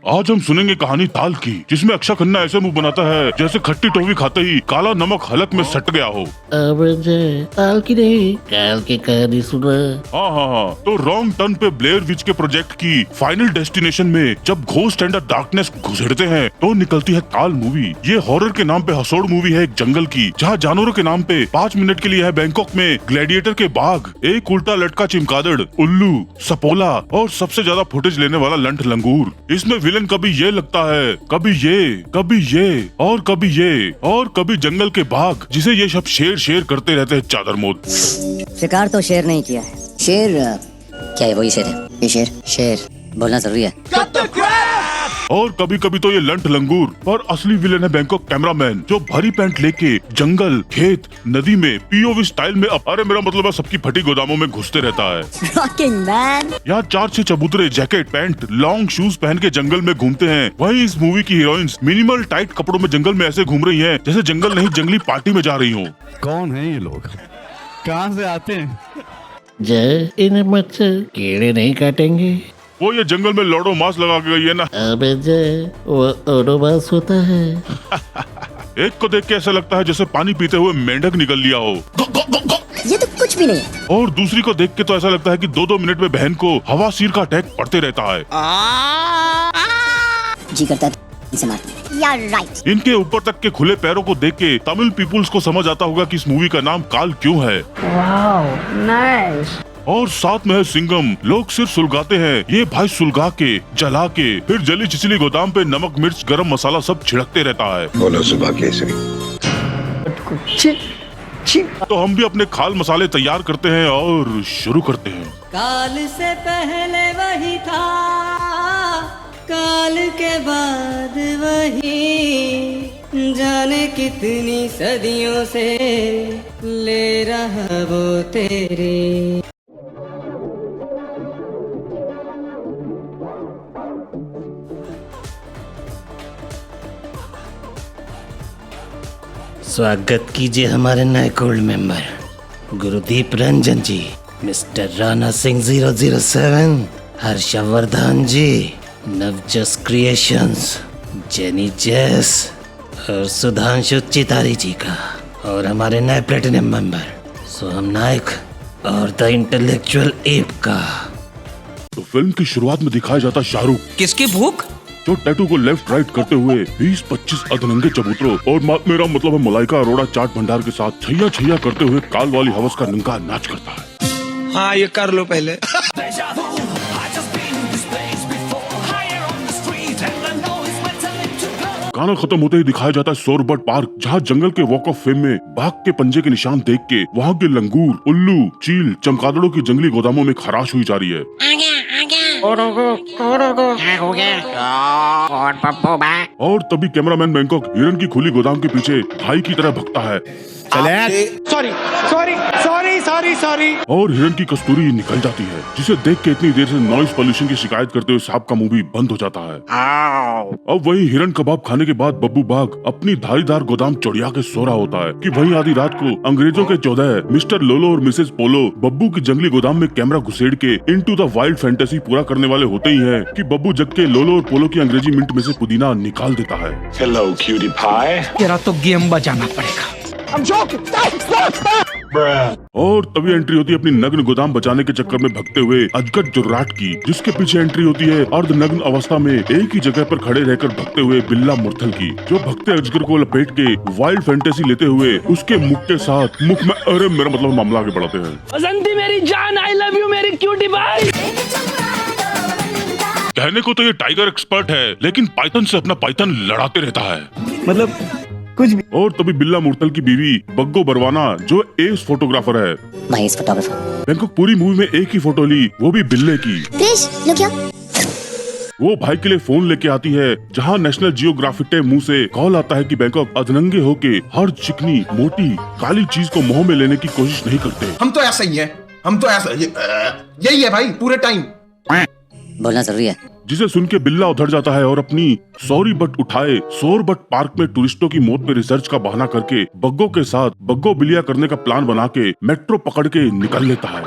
आज हम सुनेंगे कहानी ताल की, जिसमें अक्षय खन्ना ऐसे मुंह बनाता है जैसे खट्टी टॉफी खाते ही काला नमक हलक में सट गया हो। अब ताल की नहीं, काल की कहानी सुना। हाँ, तो रॉन्ग टर्न पे ब्लेयर विच के प्रोजेक्ट की फाइनल डेस्टिनेशन में जब घोस्ट एंड डार्कनेस घुसेड़ते हैं तो निकलती है काल मूवी। ये हॉरर के नाम पे हसोड़ मूवी है एक जंगल की, जहाँ जानवरों के नाम पे 5 मिनट के लिए है बैंकॉक में ग्लैडिएटर के बाघ, एक उल्टा लटका चिमकादड़, उल्लू, सपोला और सबसे ज्यादा फुटेज लेने वाला लंठ लंगूर। इसमें विलन कभी ये लगता है, कभी ये, कभी ये और कभी ये और कभी जंगल के बाघ, जिसे ये सब शेर शेर करते रहते हैं चादर मोद। शिकार तो शेर नहीं किया है, शेर क्या है? वही शेर है। ये शेर बोलना जरूरी है। और कभी कभी तो ये लंठ लंगूर, पर असली विलन है बैंकॉक कैमरामैन, जो भरी पैंट लेके जंगल, खेत, नदी में पीओवी स्टाइल में अरे मेरा मतलब है सबकी फटी गोदामों में घुसते रहता है। Rocking man. यहाँ 4-6 चबूतरे जैकेट, पैंट, लॉन्ग शूज पहन के जंगल में घूमते हैं। वहीं इस मूवी की हीरोइंस मिनिमल टाइट कपड़ों में जंगल में ऐसे घूम रही हैं जैसे जंगल नहीं जंगली पार्टी में जा रही हो। कौन है ये लोग, कहाँ से आते हैं? जय इन्हें मच्छर कीड़े नहीं काटेंगे। वो ये जंगल में लौडो मास लगा के गई है ना। अबे जय वो ओडोमास होता है। एक को देख के ऐसा लगता है जैसे पानी पीते हुए मेंढक निकल लिया हो। ये तो कुछ भी नहीं है। और दूसरी को देख के तो ऐसा लगता है कि 2-2 मिनट में बहन को हवासीर का अटैक पड़ते रहता है। जी करता है इसे मार। You're right. इनके ऊपर तक के खुले पैरों को देख के तमिल पीपुल्स को समझ आता होगा कि इस मूवी का नाम काल क्यों है। Wow, nice. और साथ में है सिंगम। लोग सिर्फ सुलगाते हैं, ये भाई सुलगा के, जला के, फिर जली चिचली गोदाम पे नमक मिर्च गरम मसाला सब छिड़कते रहता है। बोलो सुबह केसरी। तो हम भी अपने खाल मसाले तैयार करते हैं और शुरू करते हैं। काल से पहले वही था, काल के बाद वही, जाने कितनी सदियों से ले रहा वो तेरे। स्वागत कीजिए हमारे नए गोल्ड मेंबर गुरुदीप रंजन जी, मिस्टर राणा सिंह 007, हर्षवर्धन जी, नवजस क्रिएशंस, जेनी जेस और सुधांशु चितारी जी का, और हमारे नए प्लेटिनम मेंबर सोहम नायक और द इंटेलेक्चुअल एप का। तो फिल्म की शुरुआत में दिखाया जाता शाहरुख, किसकी भूख, जो टैटू को लेफ्ट राइट करते हुए 20-25 अधनंगे चबूतरों और मेरा मतलब है मलाइका अरोड़ा चाट भंडार के साथ छैया छैया करते हुए काल वाली हवस का नंगा नाच करता है। हाँ ये कर लो पहले। गाना खत्म होते ही दिखाया जाता है सोरबट पार्क, जहाँ जंगल के वॉक ऑफ फेम में बाघ के पंजे के निशान देख के वहाँ के लंगूर, उल्लू, चील, चमगादड़ों की जंगली गोदामों में खराश हुई जा रही है। और तभी कैमरामैन बैंकॉक हिरन की खुली गोदाम के पीछे भाई की तरह भगता है। सॉरी। और हिरन की कस्तूरी निकल जाती है, जिसे देख के इतनी देर से नॉइस पोल्यूशन की शिकायत करते हुए सांप का मुंह भी बंद हो जाता है। अब वही हिरन कबाब खाने के बाद बब्बू बाघ अपनी धारीदार गोदाम चौड़िया के सो रहा होता है कि वहीं आधी रात को अंग्रेजों के 14 मिस्टर लोलो और मिसेस पोलो बब्बू की जंगली गोदाम में कैमरा घुसेड़ के इनटू द वाइल्ड फैंटेसी पूरा करने वाले होते ही हैं कि बब्बू जग के लोलो और पोलो की अंग्रेजी मिंट में से पुदीना निकाल देता है। Hello cutie pie. तेरा तो गेम बजाना पड़ेगा। और तभी एंट्री होती है अपनी नग्न गोदाम बचाने के चक्कर में भगते हुए अजगद जुर्राट की, जिसके पीछे एंट्री होती है अर्धनग्न अवस्था में एक ही जगह पर खड़े रहकर भगते हुए बिल्ला मुर्थल की, जो भगते अजगर को लपेट के वाइल्ड फैंटेसी लेते हुए उसके मुख के साथ मुख में अरे मेरा मतलब मामला आगे बढ़ाते हैं। बसंती मेरी जान, आई लव यू मेरी क्यूटी बाई। कहने को तो ये टाइगर एक्सपर्ट है, लेकिन पाइथन से अपना पाइथन लड़ाते रहता है, मतलब कुछ भी। और तभी बिल्ला मुर्तल की बीवी बग्गो बरवाना, जो एस फोटोग्राफर है, महेश फोटोग्राफर, बैंकॉक पूरी मूवी में एक ही फोटो ली, वो भी बिल्ले की। क्रिश लो क्या? वो भाई के लिए फोन लेके आती है, जहाँ नेशनल जियोग्राफिक के मुंह से कॉल आता है कि बैंकॉक अधनंगे होके हर चिकनी मोटी काली चीज को मुंह में लेने की कोशिश नहीं करते। हम तो ऐसा ही है, हम तो ऐसा यही है भाई पूरे टाइम। बोलना जरूरी है। जिसे सुन के बिल्ला उधर जाता है और अपनी सॉरी बट उठाए सोरबट पार्क में टूरिस्टों की मौत पे रिसर्च का बहाना करके बग्गो के साथ बग्गो बिलिया करने का प्लान बना के मेट्रो पकड़ के निकल लेता है।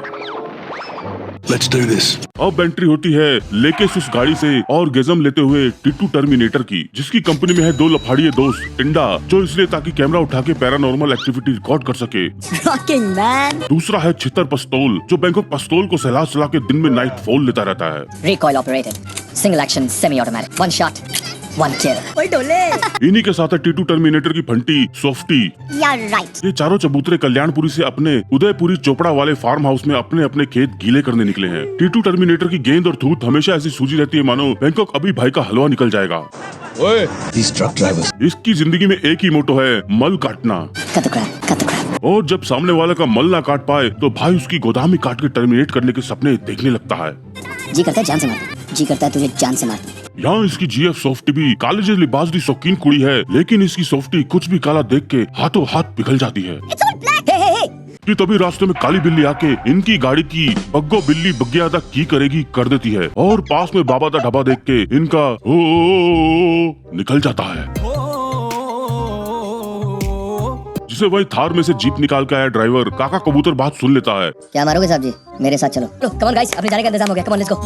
Let's do this. अब एंट्री होती है लेके उस गाड़ी से और गेजम लेते हुए टीटू टर्मिनेटर की, जिसकी कंपनी में है दो लफाड़िए दोस्त टिंडा, जो इसलिए ताकि कैमरा उठा के पैरानॉर्मल एक्टिविटी रिकॉर्ड कर सके। Rocking man. दूसरा है छितर पस्तौल, जो बैंकॉक पस्तौल को सहला सला के दिन में नाइट फॉल लेता रहता है। Recoil operated. Single action semi-automatic. One shot. One kill. ओए डोले। इन्हीं के साथ है टीटू टर्मिनेटर की फंटी सॉफ्टी। You're right. ये चारों चबूतरे कल्याणपुरी से अपने उदयपुरी चोपड़ा वाले फार्म हाउस में अपने अपने खेत गीले करने निकले हैं। टीटू टर्मिनेटर की गेंद और थूत हमेशा ऐसी सूजी रहती है मानो बैंकॉक अभी भाई का हलवा निकल जाएगा। These truck drivers. इसकी जिंदगी में एक ही मोटो है, मल काटना। Cut the crap. Cut the crap. और जब सामने वाले का मल ना काट पाए तो भाई उसकी गोदाम ही काट के टर्मिनेट करने के सपने देखने लगता है। जी करता है जान से मार। जी करता है तुझे जान से मार। यहाँ इसकी जीएफ सॉफ्टी भी कॉलेज लिबास दी शौकीन कुड़ी है, लेकिन इसकी सॉफ्टी कुछ भी काला देख के हाथों हाथ पिघल जाती है। कि तभी रास्ते में काली बिल्ली आके इनकी गाड़ी की बग्गो बिल्ली बग्गियादा की करेगी कर देती है और पास में बाबा दा ढाबा देख के इनका ओ निकल जाता है, जिसे वही थार में से जीप निकाल के आया ड्राइवर काका कबूतर बात सुन लेता है। क्या मारोगे साहब जी? मेरे साथ चलो। कम ऑन गाइस, अपने जाने का इंतजाम हो गया। Come on let's go.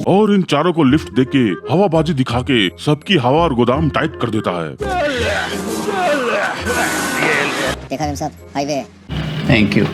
और इन चारों को लिफ्ट देके हवाबाजी दिखा के सबकी हवा और गोदाम टाइट कर देता है। देखा मेम साहब, हाईवे है। Thank you.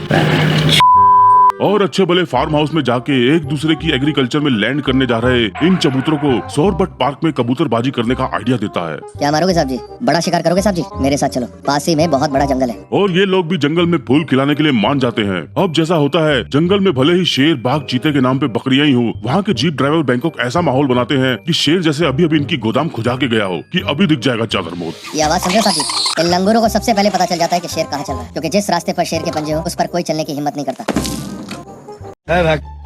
और अच्छे भले फार्म हाउस में जाके एक दूसरे की एग्रीकल्चर में लैंड करने जा रहे इन चबूतरों को सौरबट पार्क में कबूतरबाजी करने का आइडिया देता है। क्या मारोगे साहब जी? बड़ा शिकार करोगे साहब जी? मेरे साथ चलो, पास ही में बहुत बड़ा जंगल है। और ये लोग भी जंगल में फूल खिलाने के लिए मान जाते हैं। अब जैसा होता है जंगल में भले ही शेर बाघ चीते के नाम पे बकरियां ही हो, वहाँ के जीप ड्राइवर बैंकॉक ऐसा माहौल बनाते हैं कि शेर जैसे अभी अभी इनकी गोदाम खुजा के गया हो कि अभी दिख जाएगा चादर मोद। ये आवाज समझो साहब जी? इन लंगूरों को सबसे पहले पता चल जाता है कि शेर कहाँ चल रहा है, क्योंकि जिस रास्ते पर शेर के पंजे हो उस पर कोई चलने की हिम्मत नहीं करता।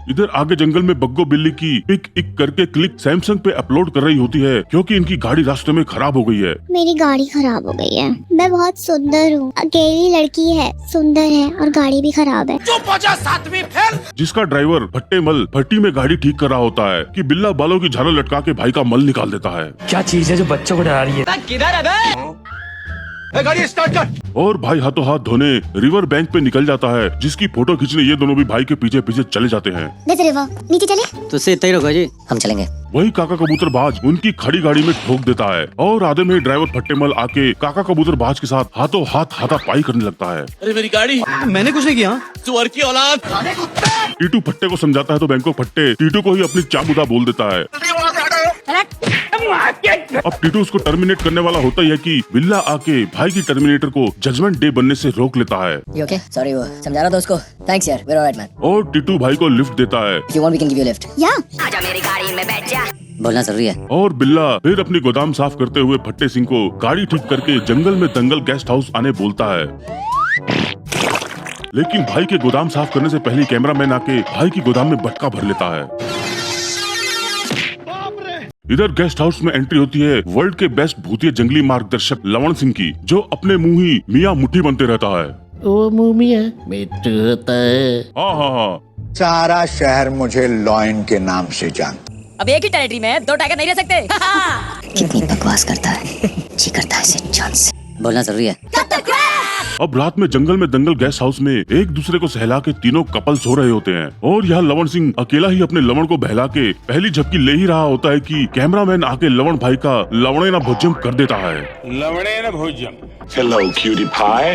इधर आगे जंगल में बग्गो बिल्ली की पिक इक करके क्लिक सैमसंग पे अपलोड कर रही होती है क्योंकि इनकी गाड़ी रास्ते में खराब हो गई है। मेरी गाड़ी खराब हो गई है। मैं बहुत सुंदर हूँ, अकेली लड़की है, सुंदर है और गाड़ी भी खराब है। जिसका ड्राइवर भट्टे मल भट्टी में गाड़ी ठीक कर रहा होता है कि बिल्ला बालों की झालर लटका के भाई का मल निकाल देता है। क्या चीज है जो बच्चों को डरा रही है? गाड़ी स्टार्ट कर। और भाई हाथों हाथ धोने रिवर बैंक पे निकल जाता है, जिसकी फोटो खींचने ये दोनों भी भाई के पीछे पीछे चले जाते हैं। नीचे चले? तो इतना ही रखो जी, हम चलेंगे। वही काका कबूतरबाज उनकी खड़ी गाड़ी में ठोक देता है और आधे में ड्राइवर फट्टेमल आके काका कबूतरबाज के साथ हाथों हाथ हाथापाई करने लगता है। अरे मेरी गाड़ी, मैंने कुछ नहीं किया। सुअर की औलाद। टीटू फट्टे को समझाता है तो बैंकॉक फट्टे टीटू को ही अपनी चामुदा बोल देता है। अब टीटू उसको टर्मिनेट करने वाला होता ही है कि बिल्ला आके भाई की टर्मिनेटर को जजमेंट डे बनने से रोक लेता है। You okay? Sorry, वो समझा रहा था उसको। Thanks यार, we're alright man. और टीटू भाई को लिफ्ट देता है। If you want, we can give you a lift. या आजा मेरी गाड़ी में बैठ जा। बोलना जरूरी है। और बिल्ला फिर अपनी गोदाम साफ करते हुए फट्टे सिंह को गाड़ी ठीक करके जंगल में दंगल गेस्ट हाउस आने बोलता है। लेकिन भाई के गोदाम साफ करने से पहले कैमरामैन आके भाई की गोदाम में बटका भर लेता है। इधर गेस्ट हाउस में एंट्री होती है वर्ल्ड के बेस्ट भूतिया जंगली मार्गदर्शक लवण सिंह की, जो अपने मुंह ही मियाँ मुट्ठी बनते रहता है। वो मुंह मियाँ मिट्टू होता है। हाँ। सारा शहर मुझे लॉयन के नाम से जानता। अब एक ही टेरिटरी में दो टाइगर नहीं रह सकते। कितनी बकवास करता है, जी करता है इसे जान से। बोलना जरूरी है। अब रात में जंगल में दंगल गेस्ट हाउस में एक दूसरे को सहला के तीनों कपल सो रहे होते हैं और यहाँ लवण सिंह अकेला ही अपने लवण को बहला के पहली झपकी ले ही रहा होता है कि कैमरामैन आके लवण भाई का लवणे ना भोजम कर देता है। लवणे ना भोजम। Hello, cutie pie.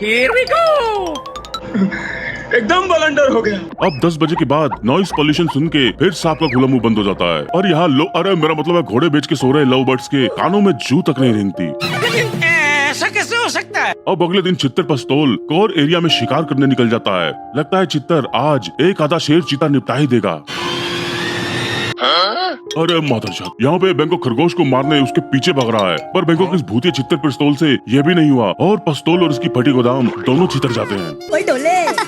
Here we go. एकदम बलंडर हो गया। अब 10 बजे के बाद नॉइस पॉल्यूशन सुन के फिर सांप का खुला मुंह बंद हो जाता है और यहाँ अरे मेरा मतलब है घोड़े बेच के सो रहे लव बर्ड्स के कानों में जू तक नहीं रेंगती। ऐसा कैसे हो सकता है? अब अगले दिन चित्तर पस्तौल कोर एरिया में शिकार करने निकल जाता है। लगता है चित्तर आज एक आधा शेर चीता निपटा ही देगा। अरे मादरजात, यहाँ पे बैंकॉक खरगोश को मारने उसके पीछे भाग रहा है, पर बैंकॉक इस भूतिया चित्तर पिस्तौल से यह भी नहीं हुआ और पस्तौल और इसकी फटी गोदाम दोनों चितर जाते हैं।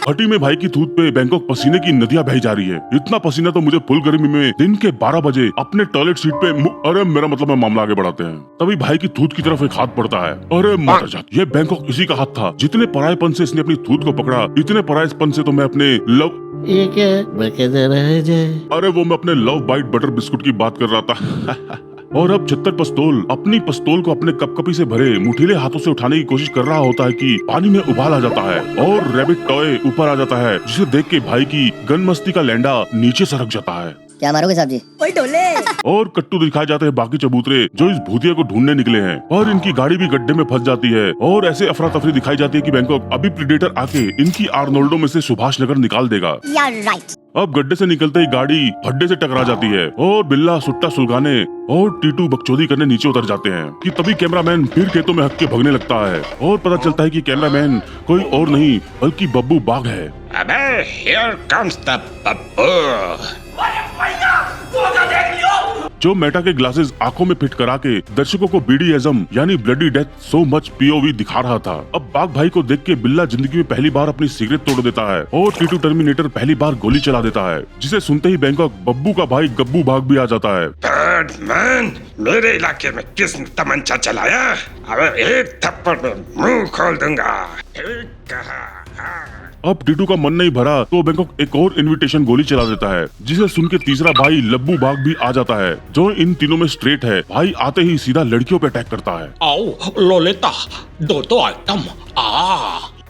फटी में भाई की थूत पे बैंकॉक पसीने की नदियां बह जा रही है। इतना पसीना तो मुझे फुल गर्मी में दिन के 12 बजे अपने टॉयलेट सीट पे अरे मेरा मतलब है मामला आगे बढ़ाते हैं। तभी भाई की थूत की तरफ एक हाथ पड़ता है। अरे मादरजात, ये बैंकॉक इसी का हाथ था। जितने परायेपन से इसने अपनी थूत को पकड़ा, इतने परायेपन से तो मैं अपने लव ये क्या बकेदर है जे? अरे वो मैं अपने लव बाइट बटर बिस्कुट की बात कर रहा था। और अब छत्तर पिस्तौल अपनी पिस्तौल को अपने कपकपी से भरे मुठीले हाथों से उठाने की कोशिश कर रहा होता है कि पानी में उबाल आ जाता है और रैबिट टॉय ऊपर आ जाता है, जिसे देख के भाई की गन मस्ती का लैंडा नीचे सरक जाता है। क्या मारोगे साहब जी? ओए ढोले। और कट्टू दिखाए जाते हैं बाकी चबूतरे जो इस भूतिया को ढूंढने निकले हैं, और इनकी गाड़ी भी गड्ढे में फंस जाती है और ऐसे अफरा तफरी दिखाई जाती है कि बैंकॉक अभी प्रीडेटर आके इनकी आर्नोल्डो में से सुभाष नगर निकाल देगा। राइट। अब गड्ढे से निकलते ही गाड़ी फड्डे से टकरा जाती है और बिल्ला सुट्टा सुलगाने और टीटू बकचोदी करने नीचे उतर जाते हैं कि तभी कैमरामैन फिर खेतों में हक के भगने लगता है और पता चलता है कि कैमरामैन कोई और नहीं बल्कि बब्बू बाघ है। अबे here comes the बब्बू। जो मेटा के ग्लासेस आंखों में फिट करा के दर्शकों को बीडीएसएम यानी bloody death so much POV दिखा रहा था। अब बाघ भाई को देख के बिल्ला जिंदगी में पहली बार अपनी सिगरेट तोड़ देता है और टीटू टर्मिनेटर पहली बार गोली चला देता है, जिसे सुनते ही बैंकॉक बब्बू का भाई गब्बू बाघ भी आ जाता है। बैडमैन, मेरे इलाके में किसने तमंचा चलाया? अबे एक थप्पड़ में मुंह खोल दूंगा। ठीक कहा। अब टीटू का मन नहीं भरा तो बैंकॉक एक और इनविटेशन गोली चला देता है, जिसे सुन के तीसरा भाई लब्बू बाघ भी आ जाता है, जो इन तीनों में स्ट्रेट है। भाई आते ही सीधा लड़कियों पे अटैक करता है। आओ लोलेता, दो आइटम।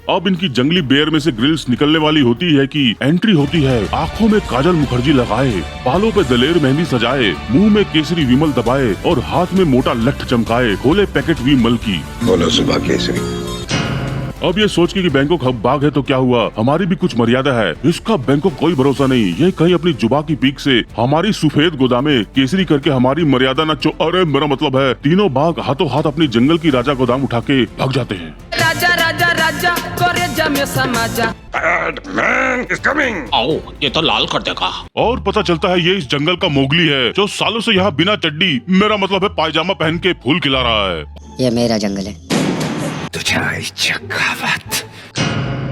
अब इनकी जंगली बेयर में से ग्रिल्स निकलने वाली होती है कि एंट्री होती है आंखों में काजल मुखर्जी लगाए, बालों पे दलेर मेहंदी सजाए, मुंह में केसरी विमल दबाए और हाथ में मोटा लठ चमकाए, खोले पैकेट विमल की। बोलो सुबह केसरी। अब ये सोच के कि बैंकॉक हम बाघ है तो क्या हुआ, हमारी भी कुछ मर्यादा है, इसका बैंकॉक कोई भरोसा नहीं। ये कहीं अपनी जुबा की पीक से हमारी सफेद गोदामे केसरी करके हमारी मर्यादा न चो। अरे मेरा मतलब है तीनों बाघ हाथों हाथ अपनी जंगल की राजा गोदाम उठा के भाग जाते हैं। राजा राजा राजा करे जमे समाजा। Badman is coming. आओ, ये तो लाल कर देगा। और पता चलता है ये इस जंगल का मोगली है, जो सालों से यहाँ बिना चड्डी, मेरा मतलब है पायजामा पहन के फूल खिला रहा है। ये मेरा जंगल है।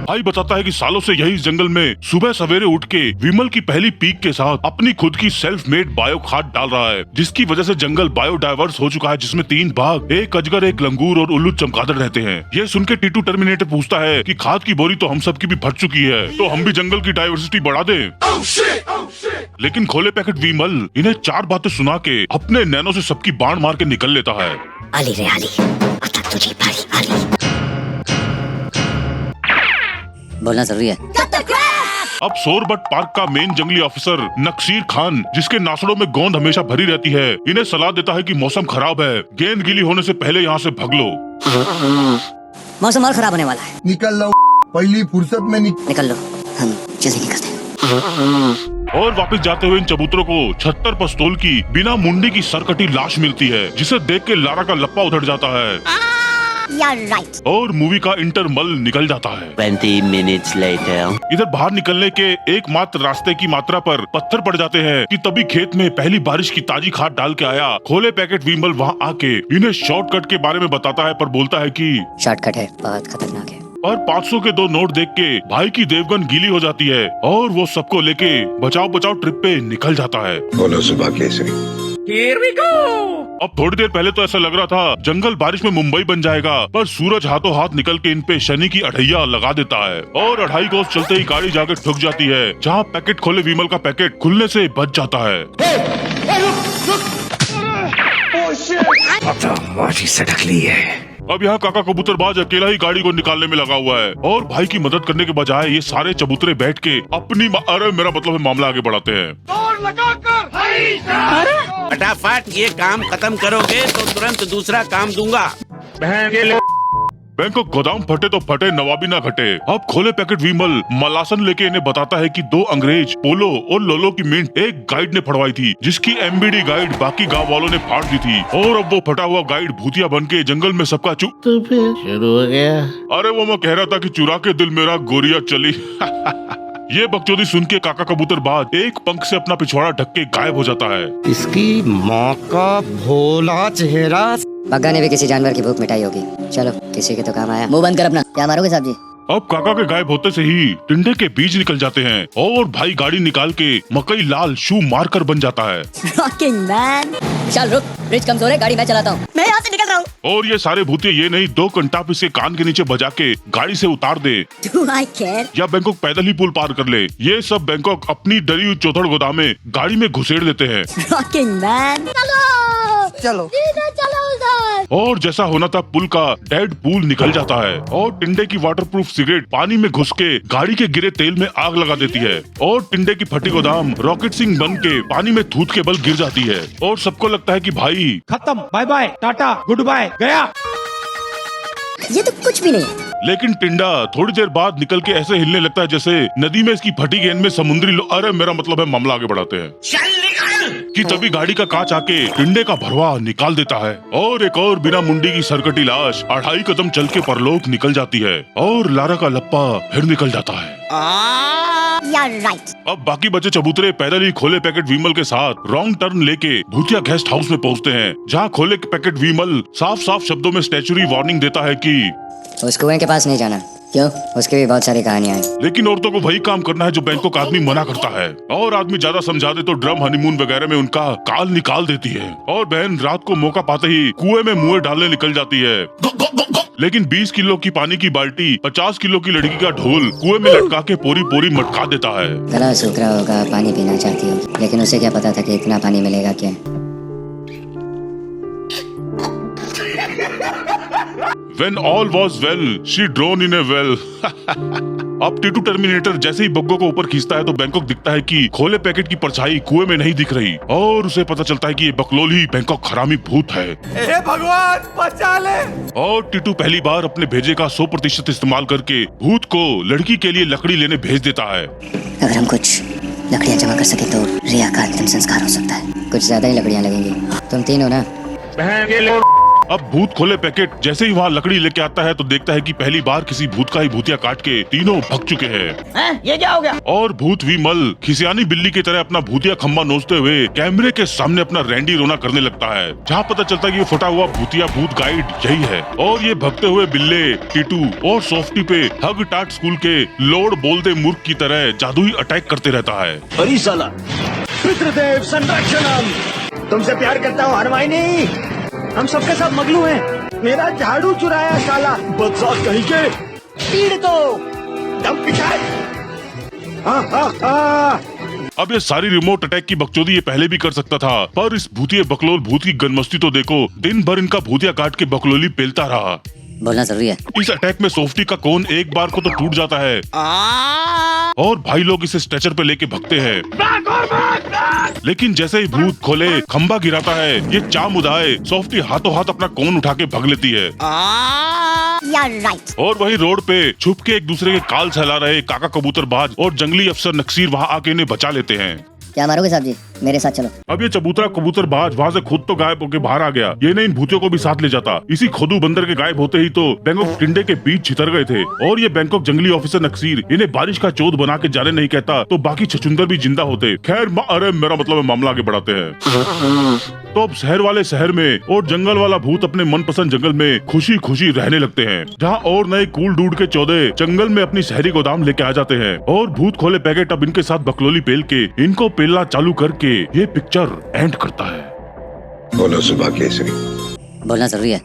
भाई बताता है कि सालों से यही जंगल में सुबह सवेरे उठ के विमल की पहली पीक के साथ अपनी खुद की सेल्फ मेड बायो खाद डाल रहा है, जिसकी वजह से जंगल बायोडाइवर्स हो चुका है, जिसमें 3 बाघ, एक अजगर, एक लंगूर और उल्लू चमगादड़ रहते हैं। ये सुन के टीटू टर्मिनेटर पूछता है कि खाद की बोरी तो हम सबकी भी फट चुकी है, तो हम भी जंगल की डाइवर्सिटी बढ़ा दें। लेकिन खोले पैकेट विमल इन्हें 4 बातें सुना के अपने नैनो से सबकी बाण मार के निकल लेता है। आली रे आली, आता तुझे भारी आली। बोलना जरूरी है। अब सोरबट पार्क का मेन जंगली ऑफिसर नक्सीर खान, जिसके नासड़ों में गोंद हमेशा भरी रहती है, इन्हें सलाह देता है कि मौसम खराब है, गेंद गीली होने से पहले यहाँ से भाग लो। मौसम और खराब होने वाला है। निकल लो, पहली फुर्सत में निकल लो, हम जल्दी निकलते हैं। और वापस जाते हुए इन चबूतरों को छत्तर पिस्तौल की बिना मुंडी की सरकटी लाश मिलती है, जिसे देख के लारा का लप्पा उधड़ जाता है। राइट। और मूवी का इंटरमल निकल जाता है। 20 minutes later. इधर बाहर निकलने के एकमात्र रास्ते की मात्रा पर पत्थर पड़ जाते हैं कि तभी खेत में पहली बारिश की ताजी खाद डाल के आया खोले पैकेट विमल वहाँ आके इन्हें शॉर्टकट के बारे में बताता है, पर बोलता है कि शॉर्टकट है, बहुत खतरनाक है। और 500 के 2 नोट देख के भाई की देवगन गीली हो जाती है और वो सबको लेके बचाओ बचाओ ट्रिप पे निकल जाता है। बोलो सुबह केसरी। Here we go! अब थोड़ी देर पहले तो ऐसा लग रहा था जंगल बारिश में मुंबई बन जाएगा, पर सूरज हाथों हाथ निकल के इन पे शनि की अढ़ैया लगा देता है और 2.5 कोस चलते ही गाड़ी जाके ठुक जाती है, जहाँ पैकेट खोले विमल का पैकेट खुलने से बच जाता है। अब यहाँ काका कबूतरबाज अकेला ही गाड़ी को निकालने में लगा हुआ है और भाई की मदद करने के बजाय ये सारे चबूतरे बैठ के अपनी अरे मेरा मतलब है मामला आगे बढ़ाते हैं। फटाफट ये काम खत्म करोगे तो तुरंत दूसरा काम दूंगा। बैंकॉक गोदाम फटे तो फटे, नवाबी ना घटे। अब खोले पैकेट विमल मलासन लेके इन्हें बताता है कि 2 अंग्रेज पोलो और लोलो की मिंट एक गाइड ने फड़वाई थी, जिसकी एमबीडी गाइड बाकी गांव वालों ने फाड़ दी थी और अब वो फटा हुआ गाइड भूतिया बन के जंगल में सबका तो फिर शुरू हो गया। अरे वो मैं कह रहा था कि चुरा के दिल मेरा गोरिया चली। ये बकचोदी सुन के काका कबूतरबाज एक पंख से अपना पिछवाड़ा ढक के गायब हो जाता है। इसकी माँ का भोला चेहरा। बग्गा ने भी किसी जानवर की भूख मिटाई होगी। चलो किसी के तो काम आया। मुंह बंद कर अपना। क्या मारोगे साहब जी? अब काका के गायब होते से ही टिंडे के बीज निकल जाते हैं और भाई गाड़ी निकाल के मकई लाल शू मारकर बन जाता है। Rocking man. चल रुक, ब्रिज कमजोर है, गाड़ी मैं चलाता हूँ। मैं यहाँ से निकल रहा हूँ। और ये सारे भूतिया ये नहीं 2 कंटाप इसके कान के नीचे बजा के गाड़ी से उतार दे। Do I care? या बैंकॉक पैदल ही पुल पार कर ले। ये सब बैंकॉक अपनी डरी हुई चौथड़ गोदाम में गाड़ी में घुसेड़ देते हैं। Rocking man. चलो और जैसा होना था पुल का डेड पूल निकल जाता है और टिंडे की वाटरप्रूफ सिगरेट पानी में घुस के गाड़ी के गिरे तेल में आग लगा देती है और टिंडे की फटी गोदाम रॉकेट सिंह बन के पानी में थूथ के बल गिर जाती है और सबको लगता है कि भाई खत्म, bye bye, tata, goodbye, गया। ये तो कुछ भी नहीं है। लेकिन टिंडा थोड़ी देर बाद निकल के ऐसे हिलने लगता है जैसे नदी में इसकी फटी गेंद में समुद्री अरे मेरा मतलब है मामला आगे बढ़ाते हैं कि तभी गाड़ी का कांच आके टिंडे का भरवा निकाल देता है और एक और बिना मुंडी की सरकटी लाश 2.5 कदम चल के परलोक निकल जाती है और लारा का लप्पा फिर निकल जाता है। राइट। अब बाकी बचे चबूतरे पैदल ही खोले पैकेट विमल के साथ रॉन्ग टर्न लेके भूतिया गेस्ट हाउस में पहुंचते हैं, जहां खोले पैकेट विमल साफ साफ शब्दों में स्टैचुरी वार्निंग देता है कि उस कुएं के पास नहीं जाना। क्यों? उसकी भी बहुत सारी कहानियां हैं। लेकिन औरतों को वही काम करना है जो बैंकॉक आदमी मना करता है और आदमी ज्यादा समझा दे तो ड्रम हनीमून वगैरह में उनका काल निकाल देती है और बहन रात को मौका पाते ही कुएं में मुंह डालने निकल जाती है। लेकिन 20 किलो की पानी की बाल्टी 50 किलो की लड़की का ढोल कुएं में लटका के पोरी पोरी मटका देता है। गला सूख रहा होगा, पानी पीना चाहती होगी, लेकिन उसे क्या पता था कि इतना पानी मिलेगा क्या। When all was well, she drowned in a well. अब टीटू टर्मिनेटर जैसे ही बग्गो को ऊपर खींचता है तो बैंकॉक दिखता है कि खोले पैकेट की परछाई कुएं में नहीं दिख रही और उसे पता चलता है कि ये बकलोल ही बैंकॉक हरामी भूत है। हे भगवान बचा ले। और टीटू पहली बार अपने भेजे का 100% इस्तेमाल करके भूत को लड़की के लिए लकड़ी लेने भेज देता है। अगर हम कुछ लकड़ियाँ जमा कर सके तो रिया का अंतिम संस्कार हो सकता है। कुछ ज्यादा ही लकड़ियाँ लगेंगी। तुम तीन हो ना? अब भूत खोले पैकेट जैसे ही वहाँ लकड़ी लेके आता है तो देखता है कि पहली बार किसी भूत का ही भूतिया काट के तीनों भग चुके हैं। ये क्या हो गया? और भूत विमल खिसियानी बिल्ली की तरह अपना भूतिया खम्बा नोचते हुए कैमरे के सामने अपना रैंडी रोना करने लगता है, जहाँ पता चलता है कि ये फटा हुआ भूतिया भूत गाइड यही है। और ये भगते हुए बिल्ले टीटू और सॉफ्टी पे हग टाट स्कूल के लोड बोल दे मूर्ख की तरह जादुई अटैक करते रहता है। अरे साला, पितृदेव संरक्षणम, तुमसे प्यार करता हूँ हरमाइनी, हम सबके सब मगलू हैं। मेरा झाड़ू चुराया साला, बदसात कहीं के, पीड़ तो दम पिछाड़। अब ये सारी रिमोट अटैक की बकचोदी ये पहले भी कर सकता था, पर इस भूतिया बकलोल भूत की गनमस्ती तो देखो, दिन भर इनका भूतिया काट के बकलोली पेलता रहा। बोलना जरूरी है। इस अटैक में सोफ्टी का कोन एक बार को तो टूट जाता है और भाई लोग इसे स्ट्रेचर पे लेके भगते हैं। लेकिन जैसे ही भूत खोले खंबा गिराता है, ये चाम उदाए सोफ्टी हाथों हाथ अपना कोन उठा के भग लेती है। राइट। और वही रोड पे छुप के एक दूसरे के काल सहला रहे काका कबूतरबाज और जंगली अफसर नक्सीर वहाँ आके इन्हें बचा लेते हैं। क्या मारोगे साहब जी? मेरे साथ चलो। अब ये चबूतरा कबूतरबाज वहाँ से खुद तो गायब होके बाहर आ गया, ये नहीं इन भूतियों को भी साथ ले जाता। इसी खोदू बंदर के गायब होते ही तो बैंकॉक टिंडे के बीच छितर गए थे और ये बैंकॉक जंगली ऑफिसर नक्सीर इन्हें बारिश का चोद बना के जाने नहीं कहता तो बाकी छछुंदर भी जिंदा होते। खैर अरे मेरा मतलब मामला आगे बढ़ाते हैं। तो अब शहर वाले शहर में और जंगल वाला भूत अपने मनपसंद जंगल में खुशी खुशी रहने लगते हैं, जहाँ और नए कूल डूड के 14 जंगल में अपनी शहरी गोदाम लेके आ जाते हैं और भूत खोले पैकेट अब इनके साथ बकलोली पेल के इनको पेलना चालू करके ये पिक्चर एंड करता है। बोलो सुबह केसरी। बोलना जरूरी है।